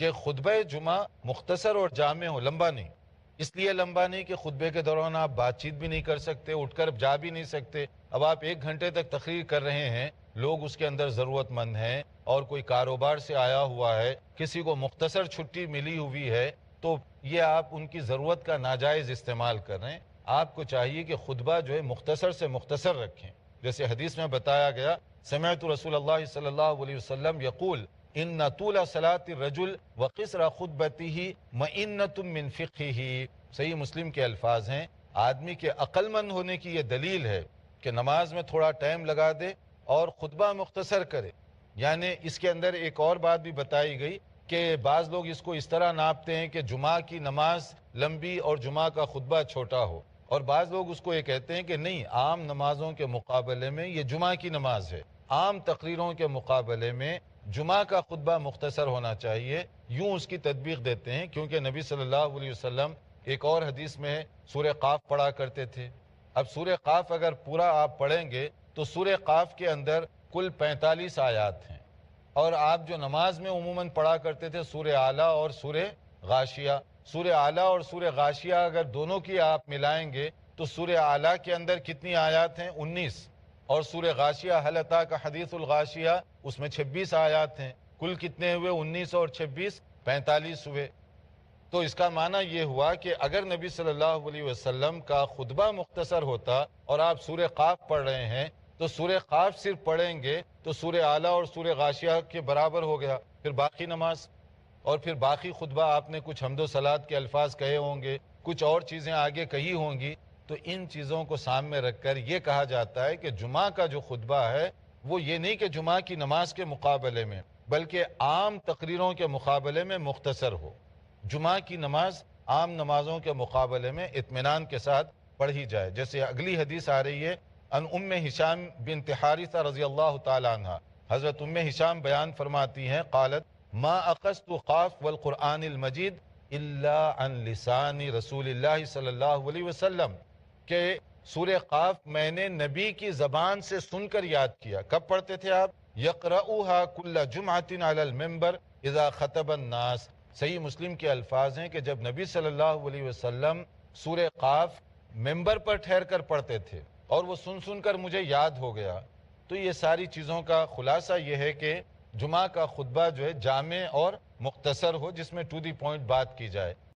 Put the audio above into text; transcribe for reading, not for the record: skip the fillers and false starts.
کہ خطبہ جمعہ مختصر اور جامع ہو، لمبا نہیں۔ اس لیے لمبا نہیں کہ خطبے کے دوران آپ بات چیت بھی نہیں کر سکتے، اٹھ کر جا بھی نہیں سکتے۔ اب آپ 1 گھنٹے تک تقریر کر رہے ہیں، لوگ اس کے اندر ضرورت مند ہیں، اور کوئی کاروبار سے آیا ہوا ہے، کسی کو مختصر چھٹی ملی ہوئی ہے، تو یہ آپ ان کی ضرورت کا ناجائز استعمال کر رہے ہیں۔ آپ کو چاہیے کہ خطبہ جو ہے مختصر سے مختصر رکھیں، جیسے حدیث میں بتایا گیا، سمعت رسول اللہ صلی اللہ علیہ وسلم یقول ان طول صلاۃ الرجل وقصر خطبته مئنۃ من فقہہ۔ صحیح مسلم کے الفاظ ہیں، آدمی کے عقل مند ہونے کی یہ دلیل ہے کہ نماز میں تھوڑا ٹائم لگا دے اور خطبہ مختصر کرے۔ یعنی اس کے اندر ایک اور بات بھی بتائی گئی کہ بعض لوگ اس کو اس طرح ناپتے ہیں کہ جمعہ کی نماز لمبی اور جمعہ کا خطبہ چھوٹا ہو، اور بعض لوگ اس کو یہ کہتے ہیں کہ نہیں، عام نمازوں کے مقابلے میں یہ جمعہ کی نماز ہے، عام تقریروں کے مقابلے میں جمعہ کا خطبہ مختصر ہونا چاہیے، یوں اس کی تطبیق دیتے ہیں، کیونکہ نبی صلی اللہ علیہ وسلم ایک اور حدیث میں سورہ قاف پڑھا کرتے تھے۔ اب سورہ قاف اگر پورا آپ پڑھیں گے تو سورہ قاف کے اندر کل 45 آیات ہیں، اور آپ جو نماز میں عموماً پڑھا کرتے تھے سورہ اعلیٰ اور سورہ غاشیہ، سورہ اعلیٰ اور سورہ غاشیہ اگر دونوں کی آپ ملائیں گے تو سورہ اعلیٰ کے اندر کتنی آیات ہیں؟ 19، اور سورہ غاشیہ حل اتاک حدیث الغاشیہ اس میں 26 آیات ہیں۔ کل کتنے ہوئے؟ 19 اور 26، 45 ہوئے۔ تو اس کا معنی یہ ہوا کہ اگر نبی صلی اللہ علیہ وسلم کا خطبہ مختصر ہوتا اور آپ سورہ قاف پڑھ رہے ہیں تو سورہ قاف صرف پڑھیں گے تو سورہ اعلیٰ اور سورہ غاشیہ کے برابر ہو گیا، پھر باقی نماز، اور پھر باقی خطبہ آپ نے کچھ حمد و صلات کے الفاظ کہے ہوں گے، کچھ اور چیزیں آگے کہی ہوں گی، تو ان چیزوں کو سامنے رکھ کر یہ کہا جاتا ہے کہ جمعہ کا جو خطبہ ہے وہ یہ نہیں کہ جمعہ کی نماز کے مقابلے میں، بلکہ عام تقریروں کے مقابلے میں مختصر ہو۔ جمعہ کی نماز عام نمازوں کے مقابلے میں اطمینان کے ساتھ پڑھی جائے، جیسے اگلی حدیث آ رہی ہے ان ام ہشام بنت حارثہ رضی اللہ تعالی عنہ۔ حضرت ام ہشام بیان فرماتی ہیں، قالت ما اقصت قاف والقرآن المجید الا عن لسان رسول اللہ صلی اللہ علیہ وسلم، کہ سورہ قاف میں نے نبی کی زبان سے سن کر یاد کیا۔ کب پڑھتے تھے آپ؟ یقرؤھا کل جمعۃ علی المنبر اذا خطب الناس۔ صحیح مسلم کے الفاظ ہیں کہ جب نبی صلی اللہ علیہ وسلم سورہ قاف ممبر پر ٹھہر کر پڑھتے تھے اور وہ سن سن کر مجھے یاد ہو گیا۔ تو یہ ساری چیزوں کا خلاصہ یہ ہے کہ جمعہ کا خطبہ جو ہے جامع اور مختصر ہو، جس میں ٹو دی پوائنٹ بات کی جائے۔